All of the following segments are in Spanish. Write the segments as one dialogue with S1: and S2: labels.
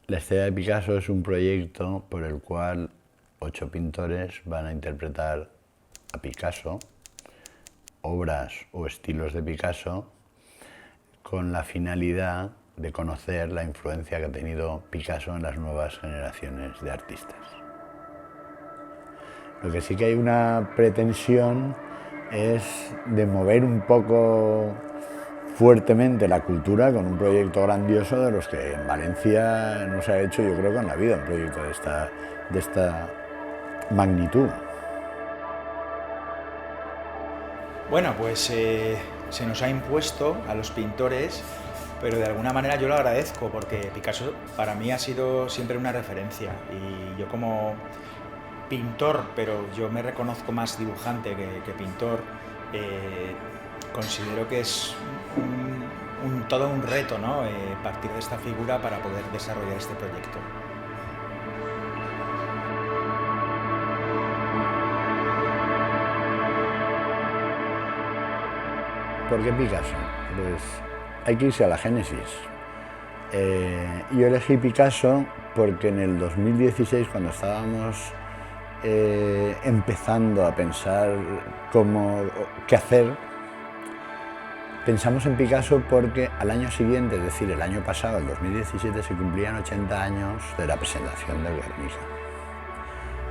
S1: La Estrella de Picasso es un proyecto por el cual 8 pintores van a interpretar a Picasso, obras o estilos de Picasso, con la finalidad de conocer la influencia que ha tenido Picasso en las nuevas generaciones de artistas. Lo que sí que hay una pretensión es de mover un poco fuertemente la cultura con un proyecto grandioso de los que en Valencia no se ha hecho, yo creo que en la vida, un proyecto de esta magnitud.
S2: Bueno, pues se nos ha impuesto a los pintores, pero de alguna manera yo lo agradezco porque Picasso para mí ha sido siempre una referencia y yo como pintor, pero yo me reconozco más dibujante que pintor, considero que es todo un reto, ¿no? Partir de esta figura para poder desarrollar este proyecto.
S1: ¿Por qué Picasso? Pues hay que irse a la génesis. Yo elegí Picasso porque en el 2016, cuando estábamos empezando a pensar qué hacer, pensamos en Picasso porque al año siguiente, es decir, el año pasado, el 2017, se cumplían 80 años de la presentación del Guernica.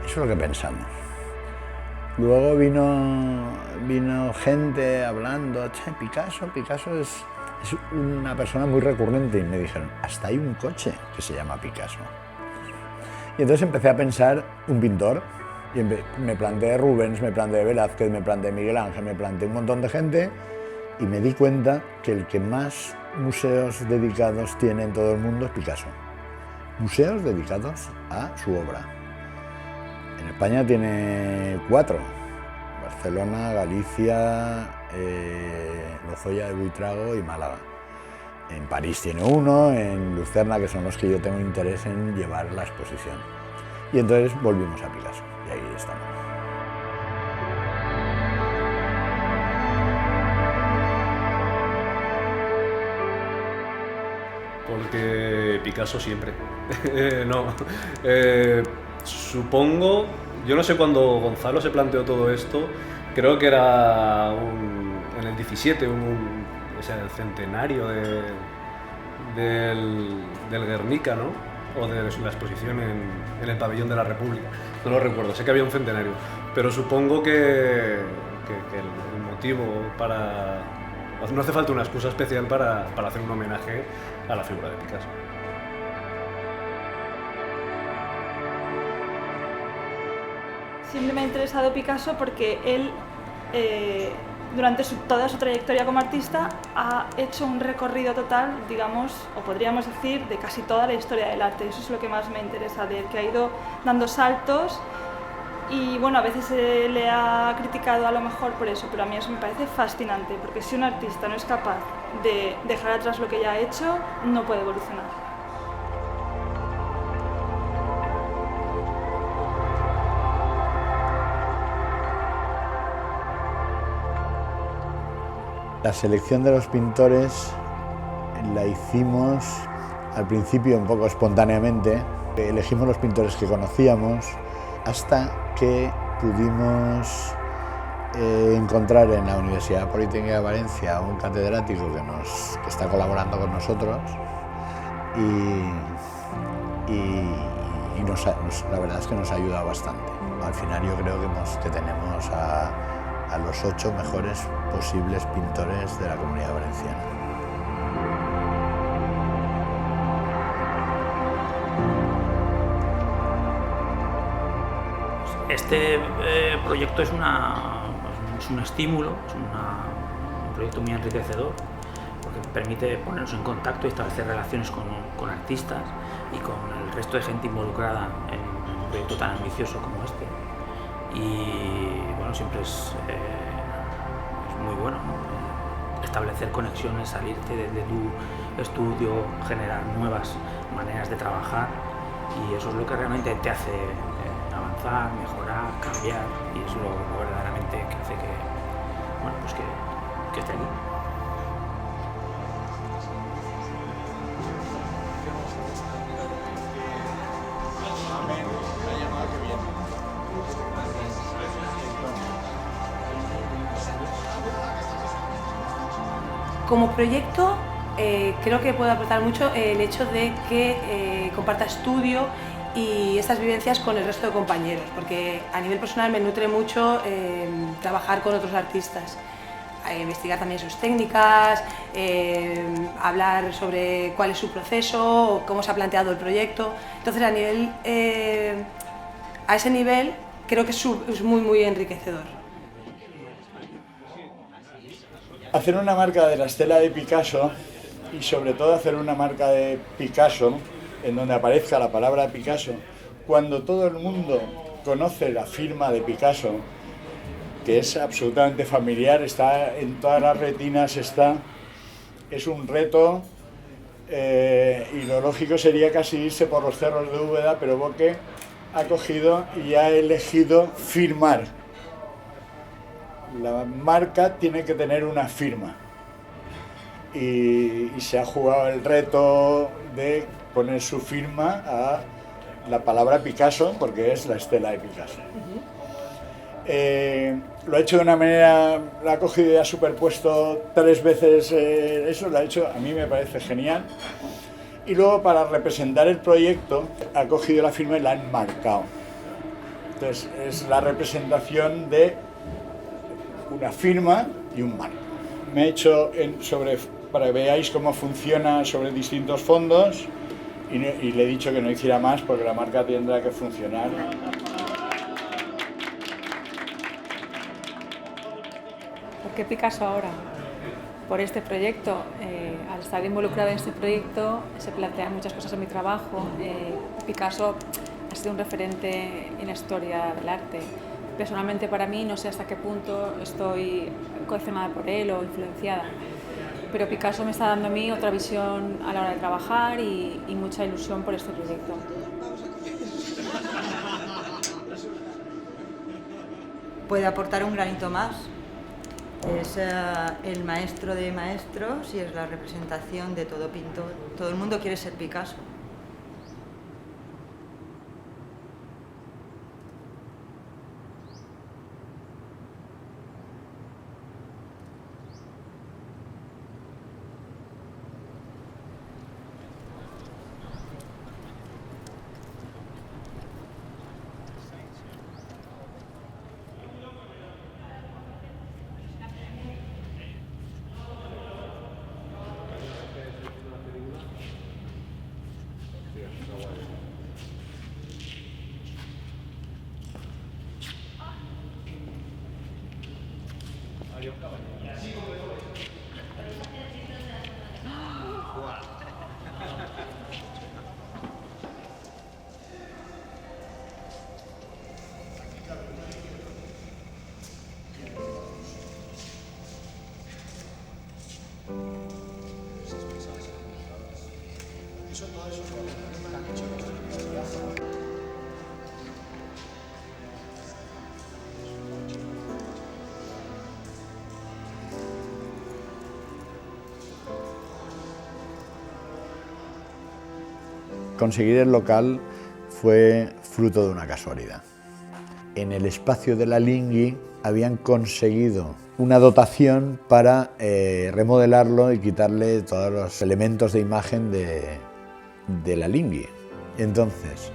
S1: Eso es lo que pensamos. Luego vino gente hablando, Picasso es una persona muy recurrente, y me dijeron, hasta hay un coche que se llama Picasso. Y entonces empecé a pensar un pintor, y me planteé Rubens, me planteé Velázquez, me planteé Miguel Ángel, me planteé un montón de gente, y me di cuenta que el que más museos dedicados tiene en todo el mundo es Picasso. Museos dedicados a su obra. En España tiene 4, Barcelona, Galicia, Lozoya de Buitrago y Málaga. En París tiene 1, en Lucerna, que son los que yo tengo interés en llevar la exposición. Y entonces volvimos a Picasso, y ahí estamos.
S3: Porque Picasso siempre. No. Supongo, yo no sé cuándo Gonzalo se planteó todo esto, creo que era en el 17, el centenario del Guernica, ¿no? O de la exposición en el Pabellón de la República. No lo recuerdo, sé que había un centenario, pero supongo que el motivo para... No hace falta una excusa especial para hacer un homenaje a la figura de Picasso.
S4: Siempre me ha interesado Picasso porque él, durante toda su trayectoria como artista, ha hecho un recorrido total, digamos, o podríamos decir, de casi toda la historia del arte. Eso es lo que más me interesa de él, que ha ido dando saltos y, bueno, a veces se le ha criticado a lo mejor por eso, pero a mí eso me parece fascinante, porque si un artista no es capaz de dejar atrás lo que ya ha hecho, no puede evolucionar.
S1: La selección de los pintores la hicimos al principio un poco espontáneamente. Elegimos los pintores que conocíamos hasta que pudimos encontrar en la Universidad Politécnica de Valencia un catedrático que está colaborando con nosotros y la verdad es que nos ha ayudado bastante. Al final yo creo que tenemos a los 8 mejores posibles pintores de la Comunidad Valenciana.
S5: Este proyecto es un estímulo, es un proyecto muy enriquecedor, porque permite ponernos en contacto y establecer relaciones con artistas y con el resto de gente involucrada en un proyecto tan ambicioso como este. Y bueno, siempre es muy bueno, ¿no? Establecer conexiones, salirte de tu estudio, generar nuevas maneras de trabajar, y eso es lo que realmente te hace avanzar, mejorar, cambiar, y eso es lo verdaderamente que hace que esté aquí.
S6: Como proyecto, creo que puede aportar mucho el hecho de que comparta estudio y estas vivencias con el resto de compañeros, porque a nivel personal me nutre mucho trabajar con otros artistas, investigar también sus técnicas, hablar sobre cuál es su proceso, cómo se ha planteado el proyecto. Entonces, a ese nivel creo que es muy enriquecedor.
S7: Hacer una marca de la estela de Picasso y sobre todo hacer una marca de Picasso en donde aparezca la palabra Picasso, cuando todo el mundo conoce la firma de Picasso, que es absolutamente familiar, está en todas las retinas, es un reto, y lo lógico sería casi irse por los cerros de Úbeda, pero Bokeh ha cogido y ha elegido firmar. La marca tiene que tener una firma y se ha jugado el reto de poner su firma a la palabra Picasso, porque es la estela de Picasso. Lo ha hecho de una manera, la ha cogido y ha superpuesto 3 veces eso, lo ha hecho, a mí me parece genial. Y luego, para representar el proyecto, ha cogido la firma y la ha enmarcado. Entonces es la representación de una firma y un marco. Me he hecho para que veáis cómo funciona sobre distintos fondos y le he dicho que no hiciera más porque la marca tendrá que funcionar.
S8: ¿Por qué Picasso ahora? Por este proyecto. Al estar involucrada en este proyecto se plantean muchas cosas en mi trabajo. Picasso ha sido un referente en la historia del arte. Personalmente para mí, no sé hasta qué punto estoy coaccionada por él o influenciada, pero Picasso me está dando a mí otra visión a la hora de trabajar y mucha ilusión por este proyecto.
S9: Puede aportar un granito más. Es el maestro de maestros y es la representación de todo pintor. Todo el mundo quiere ser Picasso.
S1: Conseguir el local fue fruto de una casualidad. En el espacio de la Lingui habían conseguido una dotación para remodelarlo y quitarle todos los elementos de imagen de la Lingui. Entonces,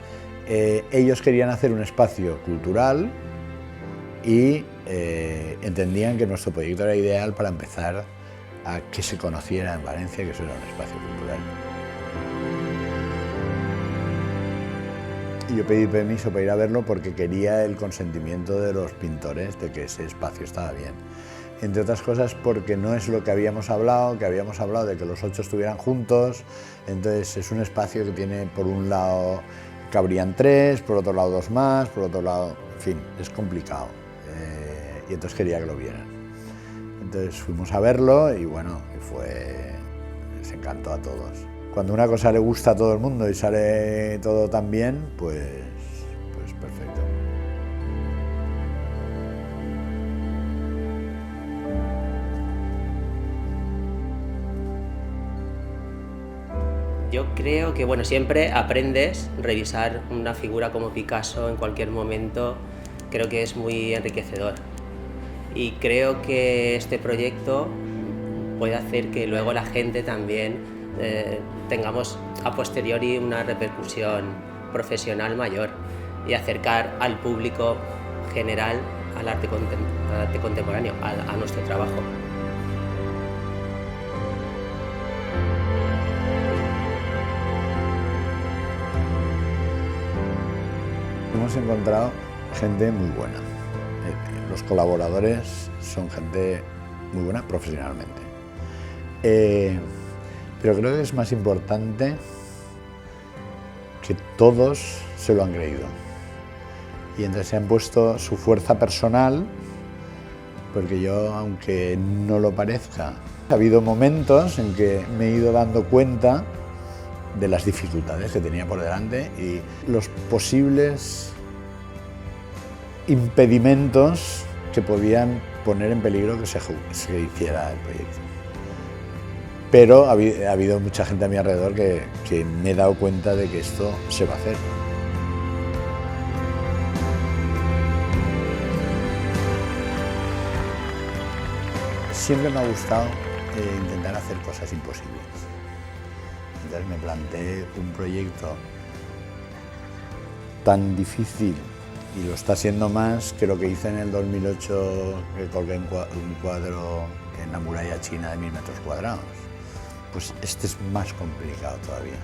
S1: ellos querían hacer un espacio cultural y entendían que nuestro proyecto era ideal para empezar a que se conociera en Valencia que eso era un espacio cultural. Y yo pedí permiso para ir a verlo porque quería el consentimiento de los pintores de que ese espacio estaba bien. Entre otras cosas porque no es lo que habíamos hablado de que los 8 estuvieran juntos, entonces es un espacio que tiene por un lado cabrían 3, por otro lado 2 más, por otro lado, en fin, es complicado. Y entonces quería que lo vieran. Entonces fuimos a verlo y bueno, les encantó a todos. Cuando una cosa le gusta a todo el mundo y sale todo tan bien, pues perfecto.
S10: Yo creo que bueno, siempre aprendes, revisar una figura como Picasso en cualquier momento, creo que es muy enriquecedor. Y creo que este proyecto puede hacer que luego la gente también tengamos a posteriori una repercusión profesional mayor y acercar al público general al arte contemporáneo, a nuestro trabajo.
S1: Hemos encontrado gente muy buena. Los colaboradores son gente muy buena profesionalmente. Pero creo que es más importante que todos se lo han creído. Y entonces se han puesto su fuerza personal, porque yo, aunque no lo parezca, ha habido momentos en que me he ido dando cuenta de las dificultades que tenía por delante y los posibles impedimentos que podían poner en peligro que se hiciera el proyecto. Pero ha habido mucha gente a mi alrededor que me he dado cuenta de que esto se va a hacer. Siempre me ha gustado intentar hacer cosas imposibles. Entonces me planteé un proyecto tan difícil, y lo está siendo más, que lo que hice en el 2008, que colgué un cuadro en la muralla china de 1000 metros cuadrados. Pues este es más complicado todavía,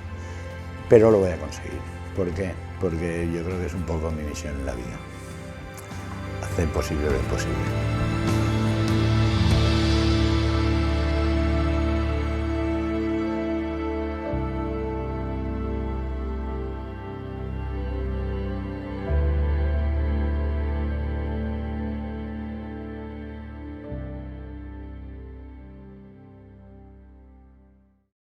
S1: pero lo voy a conseguir. ¿Por qué? Porque yo creo que es un poco mi misión en la vida, hacer posible lo imposible.